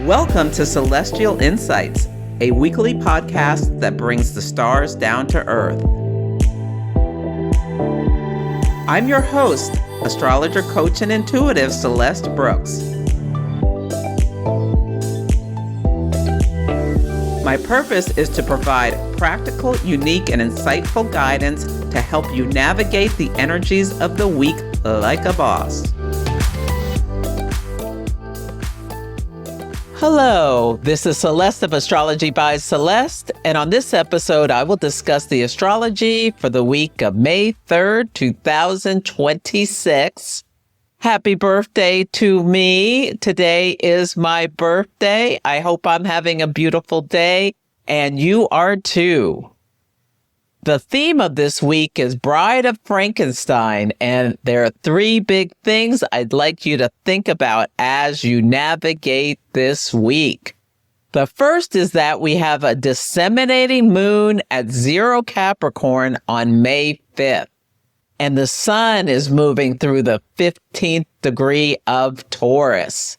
Welcome to Celestial Insights, a weekly podcast that brings the stars down to earth. I'm your host, astrologer, coach, and intuitive Celeste Brooks. My purpose is to provide practical, unique, and insightful guidance to help you navigate the energies of the week like a boss. Hello, this is Celeste of Astrology by Celeste, and on this episode, I will discuss the astrology for the week of May 3rd, 2026. Happy birthday to me. Today is my birthday. I hope I'm having a beautiful day, and you are too. The theme of this week is Bride of Frankenstein, and there are three big things I'd like you to think about as you navigate this week. The first is that we have a disseminating moon at 0 Capricorn on May 5th, and the sun is moving through the 15th degree of Taurus.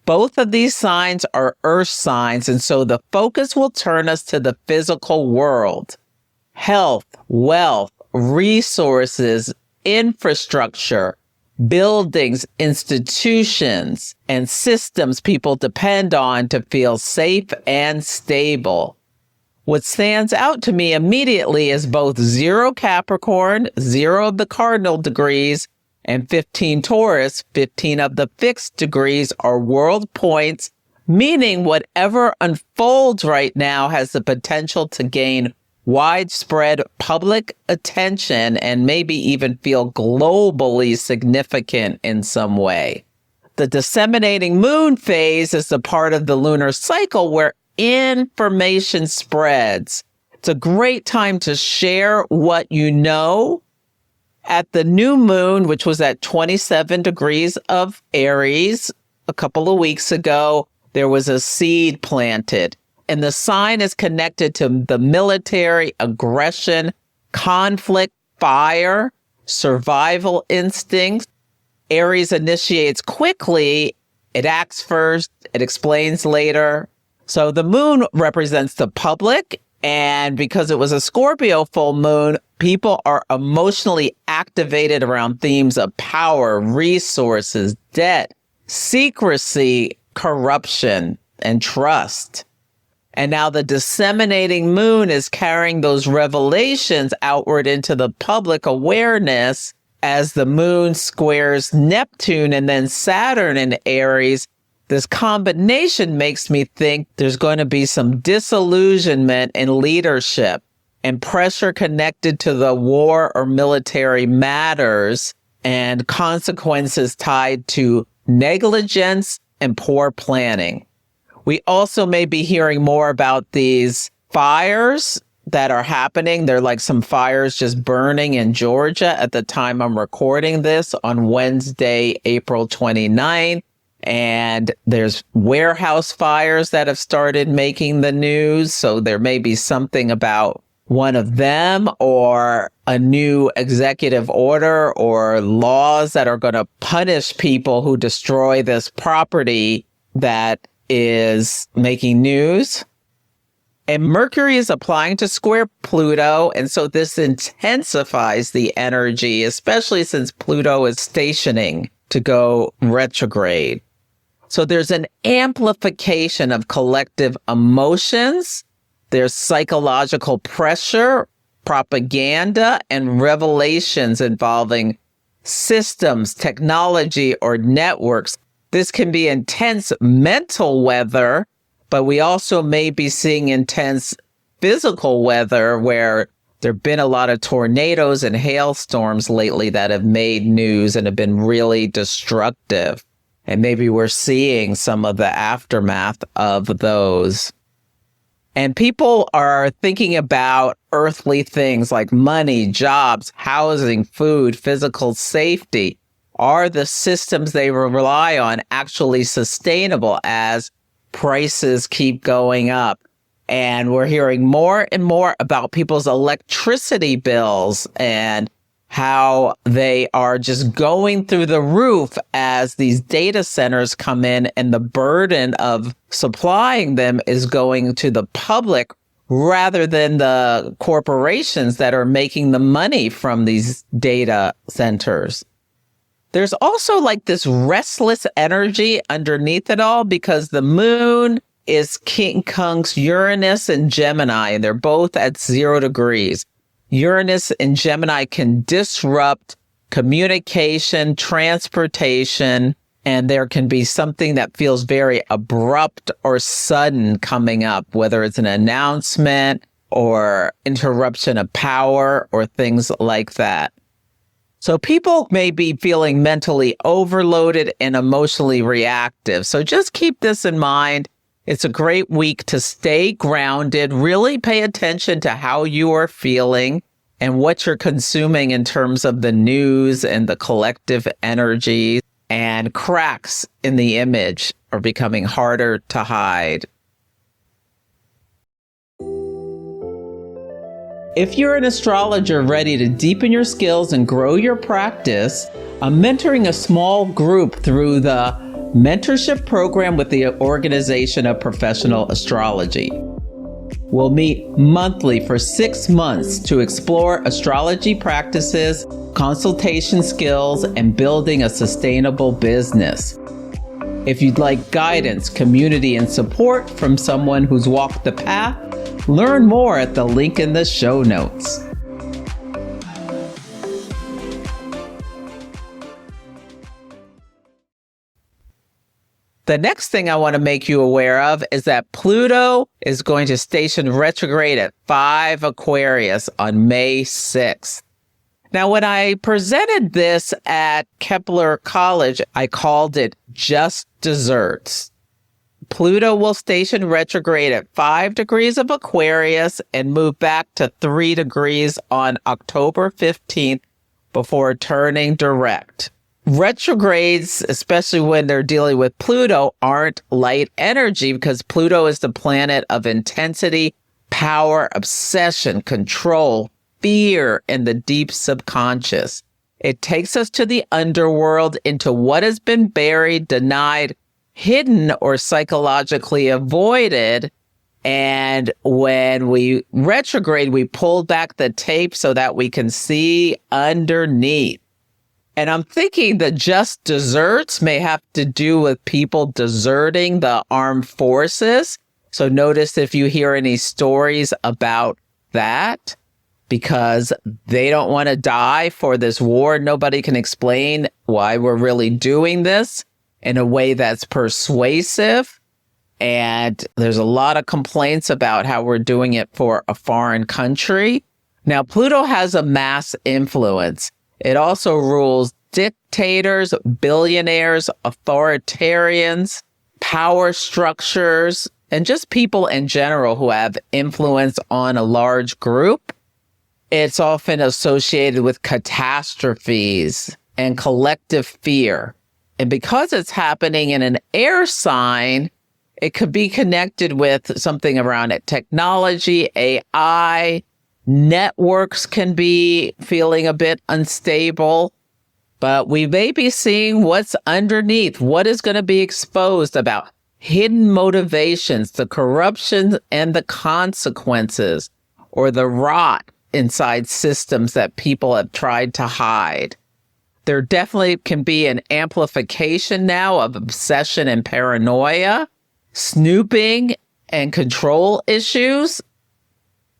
Both of these signs are earth signs, and so the focus will turn us to the physical world. Health, wealth, resources, infrastructure, buildings, institutions, and systems people depend on to feel safe and stable. What stands out to me immediately is both 0 Capricorn, 0 of the cardinal degrees, and 15 Taurus, 15 of the fixed degrees, are world points, meaning whatever unfolds right now has the potential to gain widespread public attention and maybe even feel globally significant in some way. The disseminating moon phase is the part of the lunar cycle where information spreads. It's a great time to share what you know. At the new moon, which was at 27 degrees of Aries a couple of weeks ago, there was a seed planted. And the sign is connected to the military, aggression, conflict, fire, survival instincts. Aries initiates quickly. It acts first. It explains later. So the moon represents the public. And because it was a Scorpio full moon, people are emotionally activated around themes of power, resources, debt, secrecy, corruption, and trust. And now the disseminating moon is carrying those revelations outward into the public awareness as the moon squares Neptune and then Saturn in Aries. This combination makes me think there's going to be some disillusionment in leadership and pressure connected to the war or military matters and consequences tied to negligence and poor planning. We also may be hearing more about these fires that are happening. There are like some fires just burning in Georgia at the time I'm recording this on Wednesday, April 29th. And there's warehouse fires that have started making the news. So there may be something about one of them or a new executive order or laws that are going to punish people who destroy this property that is making news. And Mercury is applying to square Pluto. And so this intensifies the energy, especially since Pluto is stationing to go retrograde. So there's an amplification of collective emotions. There's psychological pressure, propaganda, and revelations involving systems, technology, or networks. This can be intense mental weather, but we also may be seeing intense physical weather where there have been a lot of tornadoes and hailstorms lately that have made news and have been really destructive. And maybe we're seeing some of the aftermath of those. And people are thinking about earthly things like money, jobs, housing, food, physical safety. Are the systems they rely on actually sustainable as prices keep going up? And we're hearing more and more about people's electricity bills and how they are just going through the roof as these data centers come in, and the burden of supplying them is going to the public rather than the corporations that are making the money from these data centers. There's also like this restless energy underneath it all because the moon is King Kong's Uranus and Gemini, and they're both at 0 degrees. Uranus and Gemini can disrupt communication, transportation, and there can be something that feels very abrupt or sudden coming up, whether it's an announcement or interruption of power or things like that. So people may be feeling mentally overloaded and emotionally reactive. So just keep this in mind. It's a great week to stay grounded, really pay attention to how you are feeling and what you're consuming in terms of the news and the collective energy, and cracks in the image are becoming harder to hide. If you're an astrologer ready to deepen your skills and grow your practice, I'm mentoring a small group through the Mentorship Program with the Organization of Professional Astrology. We'll meet monthly for 6 months to explore astrology practices, consultation skills, and building a sustainable business. If you'd like guidance, community, and support from someone who's walked the path, learn more at the link in the show notes. The next thing I want to make you aware of is that Pluto is going to station retrograde at 5 Aquarius on May 6th. Now, when I presented this at Kepler College, I called it just desserts. Pluto will station retrograde at 5 degrees of Aquarius and move back to 3 degrees on October 15th before turning direct. Retrogrades, especially when they're dealing with Pluto, aren't light energy because Pluto is the planet of intensity, power, obsession, control, fear, and the deep subconscious. It takes us to the underworld, into what has been buried, denied, hidden, or psychologically avoided. And when we retrograde, we pull back the tape so that we can see underneath. And I'm thinking the just desserts may have to do with people deserting the armed forces. So notice if you hear any stories about that, because they don't want to die for this war. Nobody can explain why we're really doing this in a way that's persuasive. And there's a lot of complaints about how we're doing it for a foreign country. Now, Pluto has a mass influence. It also rules dictators, billionaires, authoritarians, power structures, and just people in general who have influence on a large group. It's often associated with catastrophes and collective fear. And because it's happening in an air sign, it could be connected with something around it. Technology, AI, networks can be feeling a bit unstable, but we may be seeing what's underneath, what is going to be exposed about hidden motivations, the corruption and the consequences, or the rot inside systems that people have tried to hide. There definitely can be an amplification now of obsession and paranoia, snooping and control issues.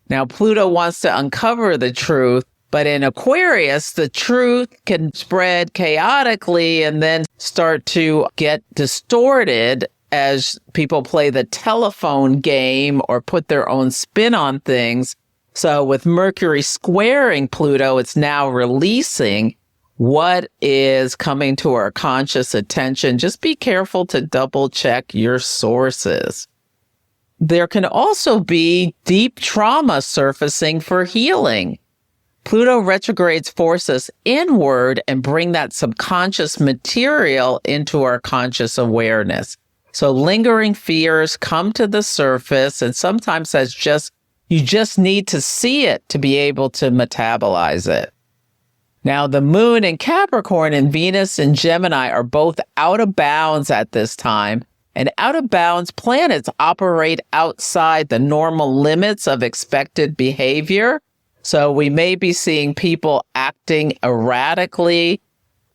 Now, Pluto wants to uncover the truth, but in Aquarius, the truth can spread chaotically and then start to get distorted as people play the telephone game or put their own spin on things. So with Mercury squaring Pluto, it's now releasing what is coming to our conscious attention. Just be careful to double check your sources. There can also be deep trauma surfacing for healing. Pluto retrogrades force us inward and bring that subconscious material into our conscious awareness. So lingering fears come to the surface, and sometimes you just need to see it to be able to metabolize it. Now, the moon in Capricorn and Venus in Gemini are both out of bounds at this time, and out of bounds planets operate outside the normal limits of expected behavior. So we may be seeing people acting erratically,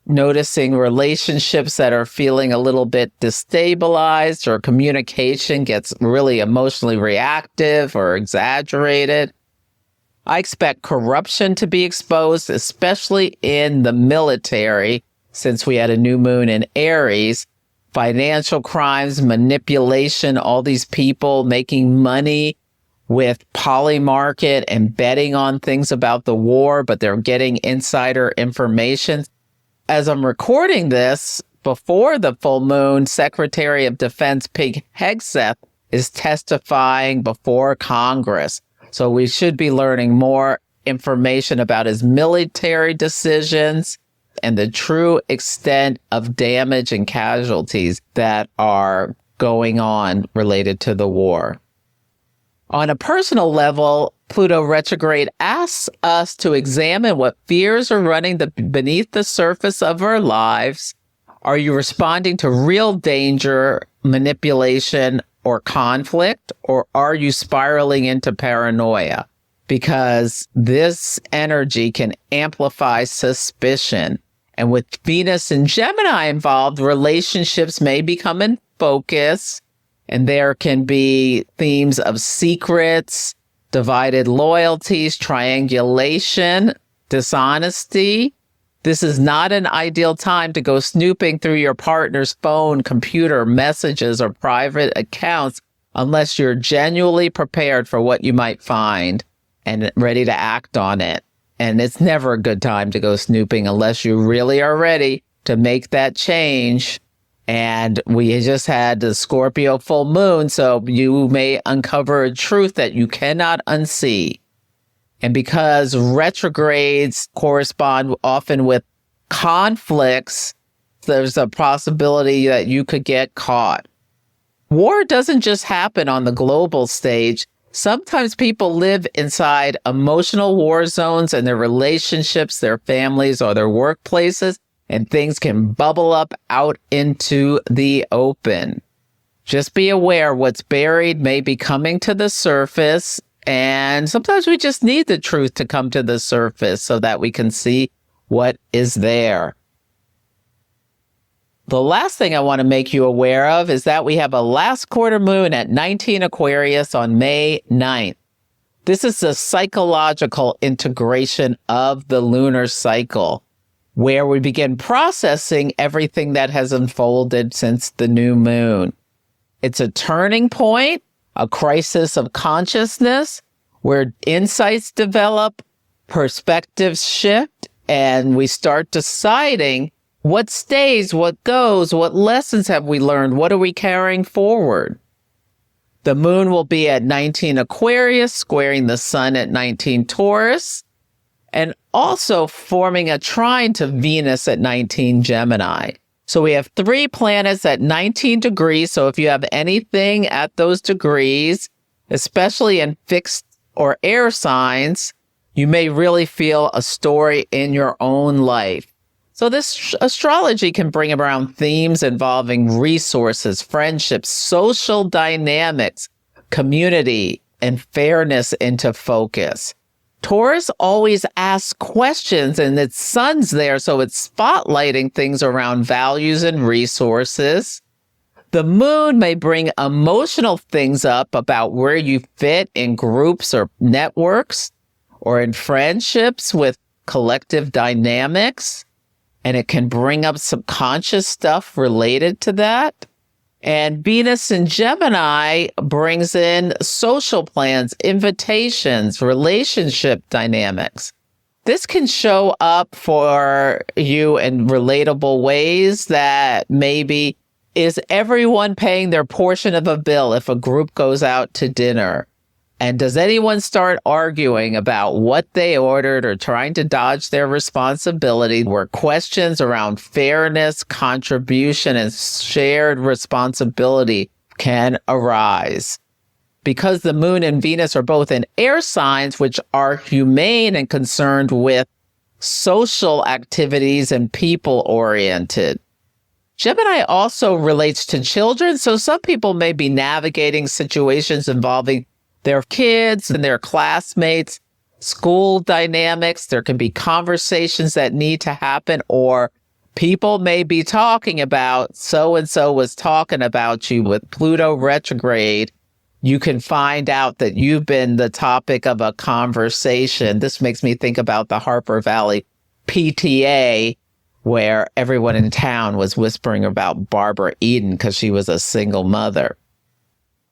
noticing relationships that are feeling a little bit destabilized, or communication gets really emotionally reactive or exaggerated. I expect corruption to be exposed, especially in the military, since we had a new moon in Aries. Financial crimes, manipulation, all these people making money with polymarket and betting on things about the war, but they're getting insider information. As I'm recording this, before the full moon, Secretary of Defense Pete Hegseth is testifying before Congress. So we should be learning more information about his military decisions and the true extent of damage and casualties that are going on related to the war. On a personal level, Pluto retrograde asks us to examine what fears are running beneath the surface of our lives. Are you responding to real danger, manipulation, or conflict, or are you spiraling into paranoia? Because this energy can amplify suspicion. And with Venus and Gemini involved, relationships may become in focus, and there can be themes of secrets, divided loyalties, triangulation, dishonesty. This is not an ideal time to go snooping through your partner's phone, computer, messages, or private accounts unless you're genuinely prepared for what you might find and ready to act on it. And it's never a good time to go snooping unless you really are ready to make that change. And we just had the Scorpio full moon, so you may uncover a truth that you cannot unsee. And because retrogrades correspond often with conflicts, there's a possibility that you could get caught. War doesn't just happen on the global stage. Sometimes people live inside emotional war zones in their relationships, their families, or their workplaces, and things can bubble up out into the open. Just be aware what's buried may be coming to the surface, and sometimes we just need the truth to come to the surface so that we can see what is there. The last thing I want to make you aware of is that we have a last quarter moon at 19 Aquarius on May 9th. This is the psychological integration of the lunar cycle, where we begin processing everything that has unfolded since the new moon. It's a turning point, a crisis of consciousness, where insights develop, perspectives shift, and we start deciding what stays, what goes, what lessons have we learned, what are we carrying forward. The moon will be at 19 Aquarius, squaring the sun at 19 Taurus, and also forming a trine to Venus at 19 Gemini. So we have 3 planets at 19 degrees. So if you have anything at those degrees, especially in fixed or air signs, you may really feel a story in your own life. So this astrology can bring around themes involving resources, friendships, social dynamics, community, and fairness into focus. Taurus always asks questions, and its sun's there, so it's spotlighting things around values and resources. The moon may bring emotional things up about where you fit in groups or networks or in friendships with collective dynamics, and it can bring up subconscious stuff related to that. And Venus in Gemini brings in social plans, invitations, relationship dynamics. This can show up for you in relatable ways that maybe is everyone paying their portion of a bill if a group goes out to dinner? And does anyone start arguing about what they ordered or trying to dodge their responsibility, where questions around fairness, contribution, and shared responsibility can arise? Because the moon and Venus are both in air signs, which are humane and concerned with social activities and people-oriented. Gemini also relates to children, so some people may be navigating situations involving their kids and their classmates, school dynamics. There can be conversations that need to happen, or people may be talking about so-and-so was talking about you. With Pluto retrograde, you can find out that you've been the topic of a conversation. This makes me think about the Harper Valley PTA, where everyone in town was whispering about Barbara Eden because she was a single mother.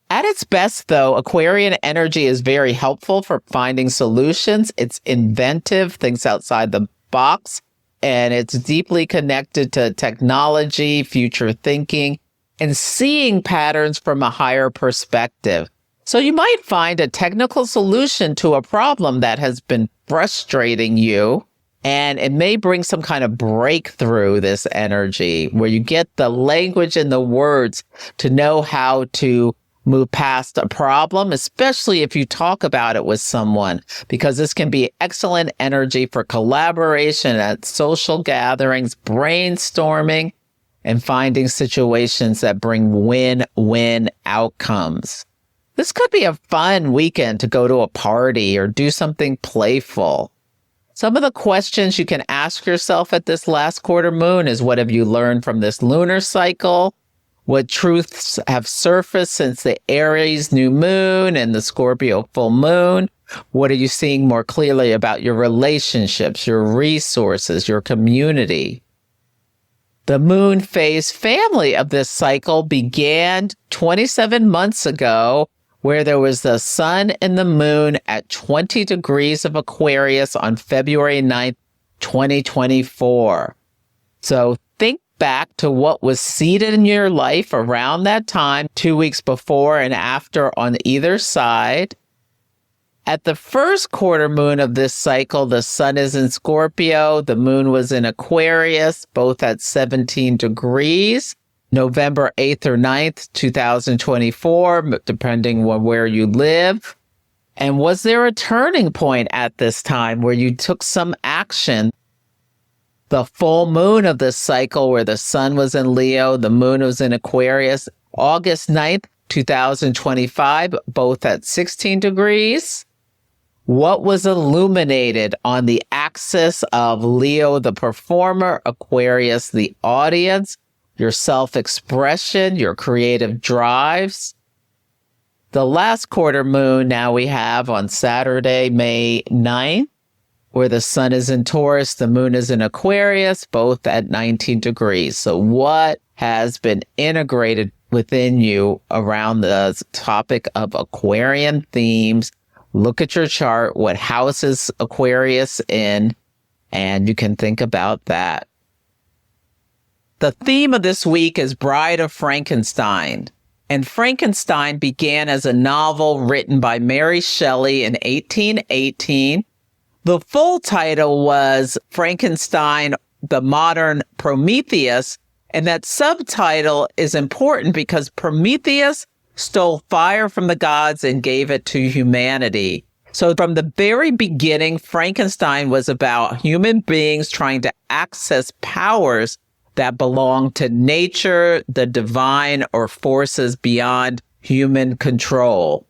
At its best, though, Aquarian energy is very helpful for finding solutions. It's inventive, thinks outside the box, and it's deeply connected to technology, future thinking, and seeing patterns from a higher perspective. So you might find a technical solution to a problem that has been frustrating you, and it may bring some kind of breakthrough, this energy, where you get the language and the words to know how to move past a problem, especially if you talk about it with someone, because this can be excellent energy for collaboration at social gatherings, brainstorming, and finding situations that bring win-win outcomes. This could be a fun weekend to go to a party or do something playful. Some of the questions you can ask yourself at this last quarter moon is, what have you learned from this lunar cycle? What truths have surfaced since the Aries new moon and the Scorpio full moon? What are you seeing more clearly about your relationships, your resources, your community? The moon phase family of this cycle began 27 months ago, where there was the sun and the moon at 20 degrees of Aquarius on February 9th, 2024. So think back to what was seeded in your life around that time, 2 weeks before and after on either side. At the first quarter moon of this cycle, the sun is in Scorpio, the moon was in Aquarius, both at 17 degrees. November 8th or 9th, 2024, depending on where you live. And was there a turning point at this time where you took some action? The full moon of this cycle, where the sun was in Leo, the moon was in Aquarius, August 9th, 2025, both at 16 degrees. What was illuminated on the axis of Leo, the performer, Aquarius, the audience, your self-expression, your creative drives? The last quarter moon now we have on Saturday, May 9th, where the sun is in Taurus, the moon is in Aquarius, both at 19 degrees. So what has been integrated within you around the topic of Aquarian themes? Look at your chart, what house is Aquarius in, and you can think about that. The theme of this week is Bride of Frankenstein. And Frankenstein began as a novel written by Mary Shelley in 1818. The full title was Frankenstein, the Modern Prometheus. And that subtitle is important because Prometheus stole fire from the gods and gave it to humanity. So from the very beginning, Frankenstein was about human beings trying to access powers that belong to nature, the divine, or forces beyond human control.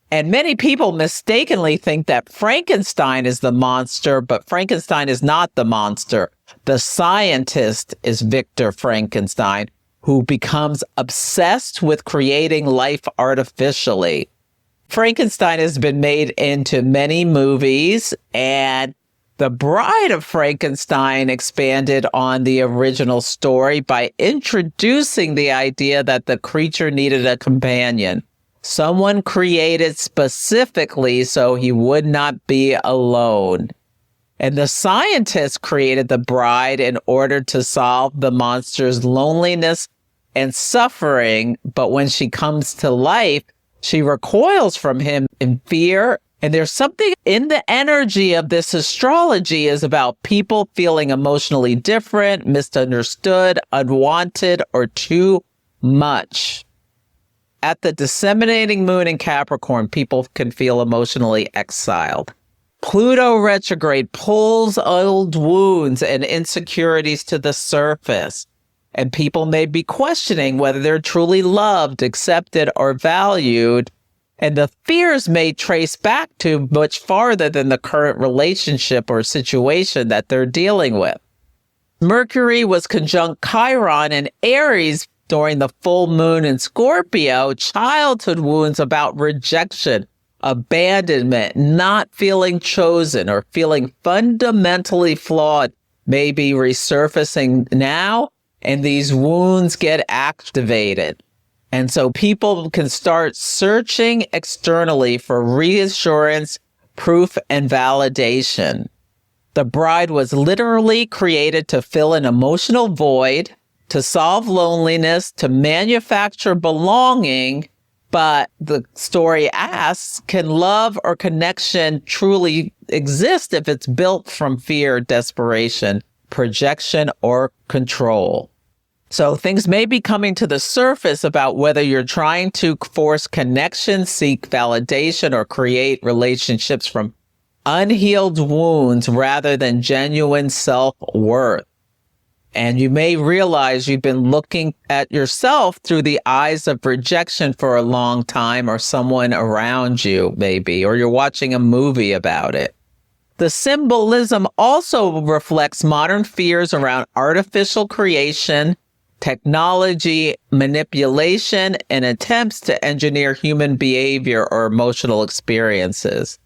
And many people mistakenly think that Frankenstein is the monster, but Frankenstein is not the monster. The scientist is Victor Frankenstein, who becomes obsessed with creating life artificially. Frankenstein has been made into many movies, and The Bride of Frankenstein expanded on the original story by introducing the idea that the creature needed a companion, someone created specifically so he would not be alone. And the scientist created the bride in order to solve the monster's loneliness and suffering, but when she comes to life, she recoils from him in fear. And there's something in the energy of this astrology is about people feeling emotionally different, misunderstood, unwanted, or too much. At the disseminating moon in Capricorn, people can feel emotionally exiled. Pluto retrograde pulls old wounds and insecurities to the surface, and people may be questioning whether they're truly loved, accepted, or valued, and the fears may trace back to much farther than the current relationship or situation that they're dealing with. Mercury was conjunct Chiron in Aries during the full moon in Scorpio. Childhood wounds about rejection, abandonment, not feeling chosen, or feeling fundamentally flawed may be resurfacing now, and these wounds get activated. And so people can start searching externally for reassurance, proof, and validation. The bride was literally created to fill an emotional void, to solve loneliness, to manufacture belonging. But the story asks, can love or connection truly exist if it's built from fear, desperation, projection, or control? So things may be coming to the surface about whether you're trying to force connection, seek validation, or create relationships from unhealed wounds rather than genuine self-worth. And you may realize you've been looking at yourself through the eyes of rejection for a long time, or someone around you maybe, or you're watching a movie about it. The symbolism also reflects modern fears around artificial creation, technology, manipulation, and attempts to engineer human behavior or emotional experiences.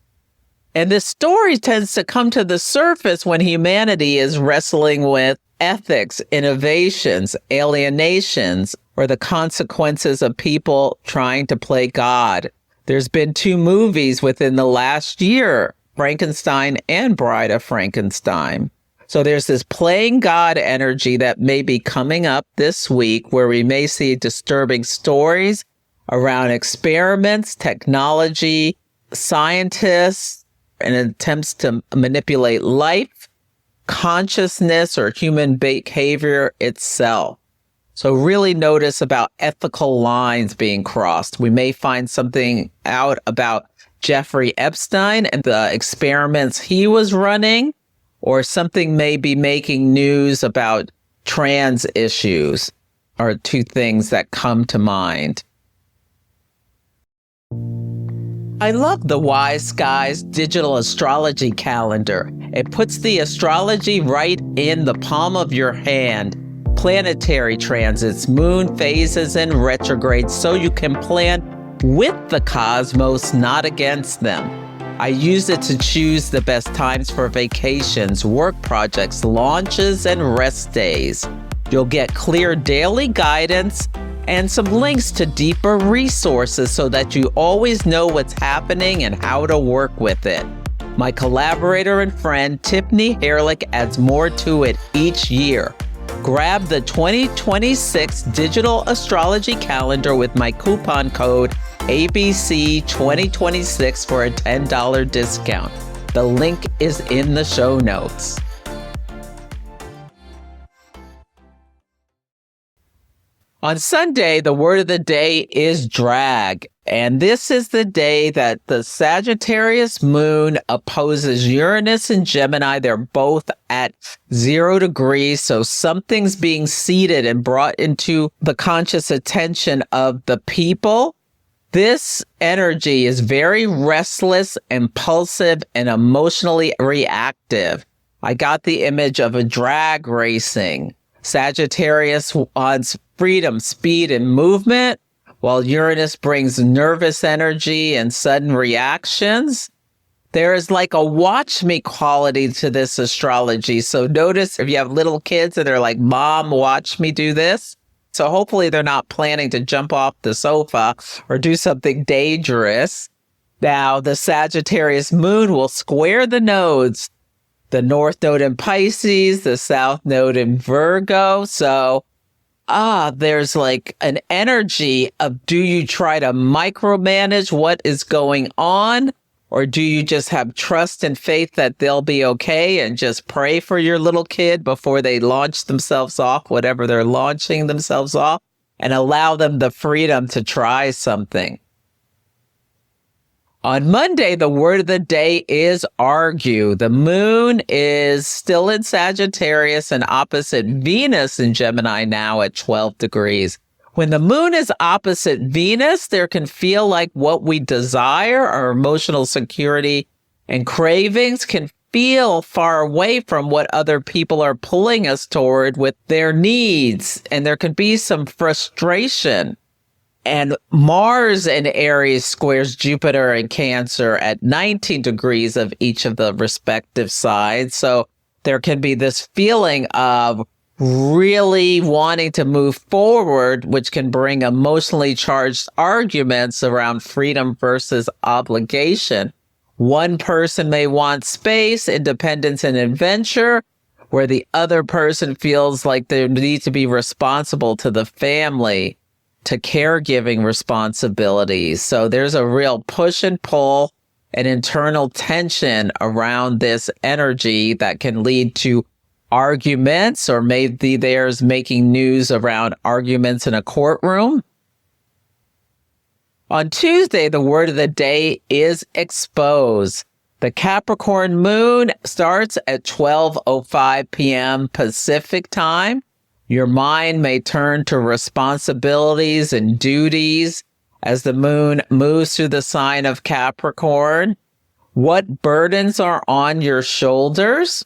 And this story tends to come to the surface when humanity is wrestling with ethics, innovations, alienations, or the consequences of people trying to play God. There's been 2 movies within the last year, Frankenstein and Bride of Frankenstein. So there's this playing God energy that may be coming up this week, where we may see disturbing stories around experiments, technology, scientists, and attempts to manipulate life, consciousness, or human behavior itself. So really notice about ethical lines being crossed. We may find something out about Jeffrey Epstein and the experiments he was running, or something may be making news about trans issues, are 2 things that come to mind. I love the Wise Skies digital astrology calendar. It puts the astrology right in the palm of your hand. Planetary transits, moon phases, and retrogrades, so you can plan with the cosmos, not against them. I use it to choose the best times for vacations, work projects, launches, and rest days. You'll get clear daily guidance and some links to deeper resources so that you always know what's happening and how to work with it. My collaborator and friend, Tiffany Herlick, adds more to it each year. Grab the 2026 digital astrology calendar with my coupon code ABC2026 for a $10 discount. The link is in the show notes. On Sunday, the word of the day is drag. And this is the day that the Sagittarius Moon opposes Uranus and Gemini. They're both at 0 degrees. So something's being seeded and brought into the conscious attention of the people. This energy is very restless, impulsive, and emotionally reactive. I got the image of a drag racing. Sagittarius wants freedom, speed, and movement, while Uranus brings nervous energy and sudden reactions. There is like a watch me quality to this astrology. So notice if you have little kids and they're like, Mom, watch me do this. So hopefully they're not planning to jump off the sofa or do something dangerous. Now, the Sagittarius Moon will square the nodes, the North Node in Pisces, the South Node in Virgo. So there's like an energy of, do you try to micromanage what is going on? Or do you just have trust and faith that they'll be okay and just pray for your little kid before they launch themselves off, whatever they're launching themselves off, and allow them the freedom to try something? On Monday, the word of the day is argue. The moon is still in Sagittarius and opposite Venus in Gemini now at 12 degrees. When the moon is opposite Venus, there can feel like what we desire, our emotional security and cravings, can feel far away from what other people are pulling us toward with their needs. And there can be some frustration. And Mars in Aries squares Jupiter in Cancer at 19 degrees of each of the respective sides. So there can be this feeling of really wanting to move forward, which can bring emotionally charged arguments around freedom versus obligation. One person may want space, independence, and adventure, where the other person feels like they need to be responsible to the family, to caregiving responsibilities. So there's a real push and pull and internal tension around this energy that can lead to arguments, or maybe there's making news around arguments in a courtroom. On Tuesday, the word of the day is expose. The Capricorn Moon starts at 12:05 p.m. Pacific time. Your mind may turn to responsibilities and duties as the moon moves through the sign of Capricorn. What burdens are on your shoulders?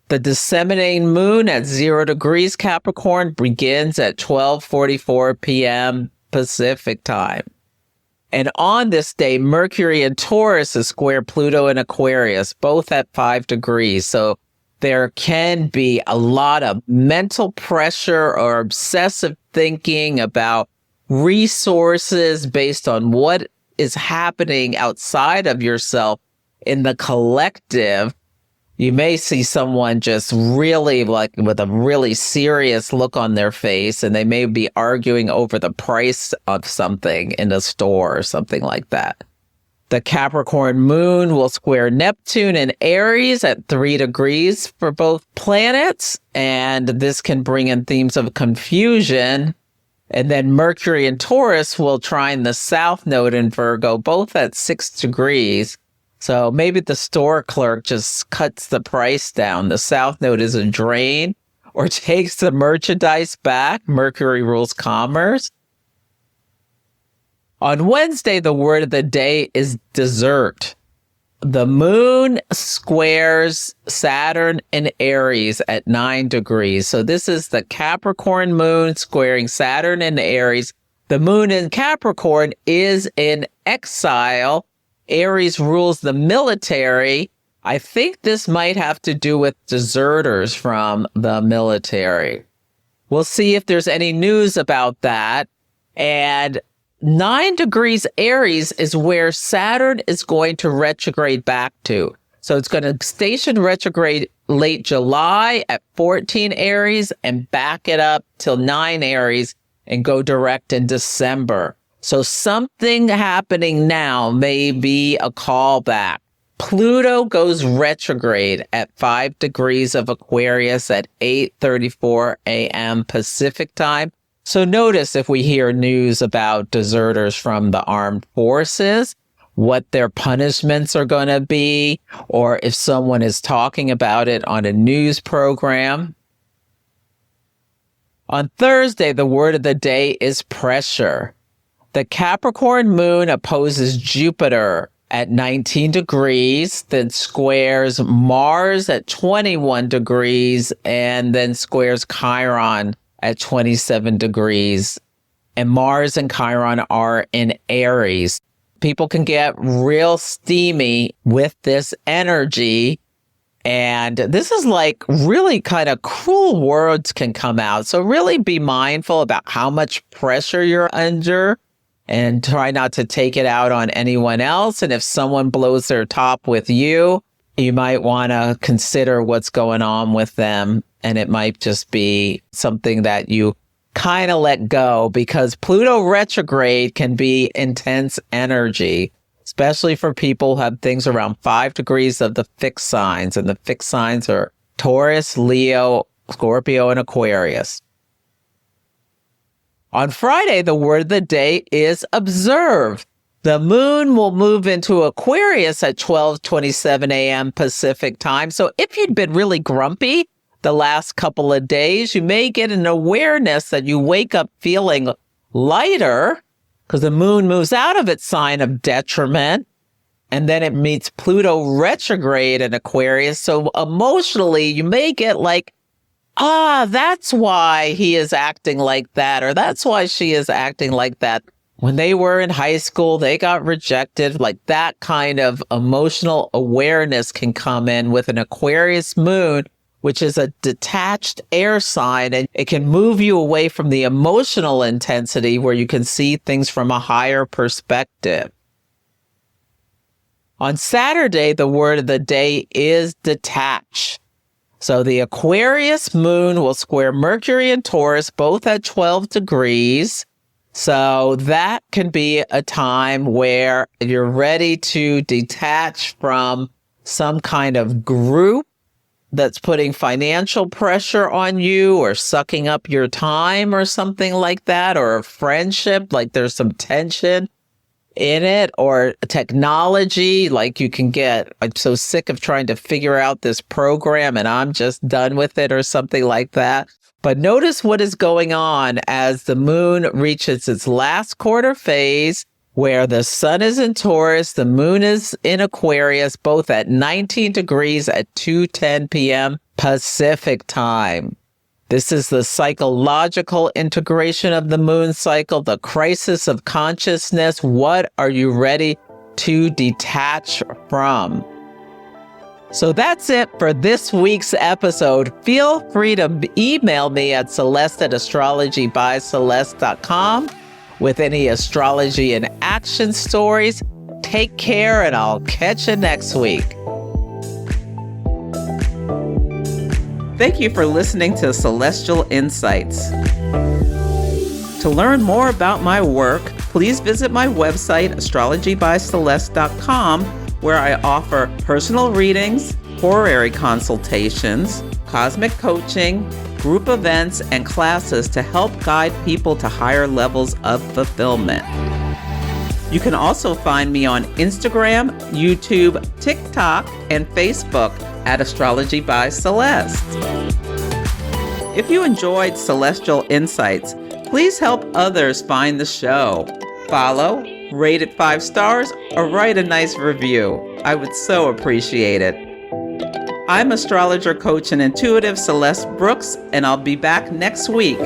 The Disseminating Moon at 0 degrees Capricorn begins at 12:44 p.m. Pacific time. And on this day, Mercury in Taurus is square Pluto in Aquarius, both at 5 degrees. So there can be a lot of mental pressure or obsessive thinking about resources based on what is happening outside of yourself in the collective. You may see someone just really like with a really serious look on their face, and they may be arguing over the price of something in a store or something like that. The Capricorn Moon will square Neptune and Aries at 3 degrees for both planets, and this can bring in themes of confusion. And then Mercury and Taurus will trine the South Node in Virgo, both at 6 degrees. So maybe the store clerk just cuts the price down. The South Node is a drain, or takes the merchandise back. Mercury rules commerce. On Wednesday, the word of the day is dessert. The moon squares Saturn in Aries at 9 degrees. So this is the Capricorn moon squaring Saturn in Aries. The moon in Capricorn is in exile. Aries rules the military. I think this might have to do with deserters from the military. We'll see if there's any news about that. And 9 degrees Aries is where Saturn is going to retrograde back to. So it's going to station retrograde late July at 14 Aries and back it up till 9 Aries and go direct in December. So something happening now may be a callback. Pluto goes retrograde at 5 degrees of Aquarius at 8:34 a.m. Pacific time. So notice if we hear news about deserters from the armed forces, what their punishments are going to be, or if someone is talking about it on a news program. On Thursday, the word of the day is pressure. The Capricorn moon opposes Jupiter at 19 degrees, then squares Mars at 21 degrees, and then squares Chiron at 27 degrees. And Mars and Chiron are in Aries. People can get real steamy with this energy. And this is like really kind of cruel words can come out. So really be mindful about how much pressure you're under and try not to take it out on anyone else. And if someone blows their top with you, you might want to consider what's going on with them. And it might just be something that you kind of let go, because Pluto retrograde can be intense energy, especially for people who have things around 5 degrees of the fixed signs. And the fixed signs are Taurus, Leo, Scorpio, and Aquarius. On Friday, the word of the day is observe. The moon will move into Aquarius at 12:27 a.m. Pacific time. So if you'd been really grumpy the last couple of days, you may get an awareness that you wake up feeling lighter because the moon moves out of its sign of detriment and then it meets Pluto retrograde in Aquarius. So emotionally, you may get like, that's why he is acting like that, or that's why she is acting like that. When they were in high school, they got rejected. Like that kind of emotional awareness can come in with an Aquarius moon, which is a detached air sign, and it can move you away from the emotional intensity where you can see things from a higher perspective. On Saturday, the word of the day is detach. So the Aquarius moon will square Mercury and Taurus, both at 12 degrees. So that can be a time where you're ready to detach from some kind of group that's putting financial pressure on you or sucking up your time or something like that, or a friendship, like there's some tension in it, or technology, like you can get, I'm so sick of trying to figure out this program and I'm just done with it or something like that. But notice what is going on as the moon reaches its last quarter phase, where the sun is in Taurus, the moon is in Aquarius, both at 19 degrees at 2:10 p.m. Pacific time. This is the psychological integration of the moon cycle, the crisis of consciousness. What are you ready to detach from? So that's it for this week's episode. Feel free to email me at celeste@astrologybyceleste.com with any astrology and action stories. Take care, and I'll catch you next week. Thank you for listening to Celestial Insights. To learn more about my work, please visit my website, astrologybyceleste.com, where I offer personal readings, horary consultations, cosmic coaching, group events, and classes to help guide people to higher levels of fulfillment. You can also find me on Instagram, YouTube, TikTok, and Facebook at Astrology by Celeste. If you enjoyed Celestial Insights, please help others find the show. Follow, rate it 5 stars, or write a nice review. I would so appreciate it. I'm astrologer, coach, and intuitive Celeste Brooks, and I'll be back next week.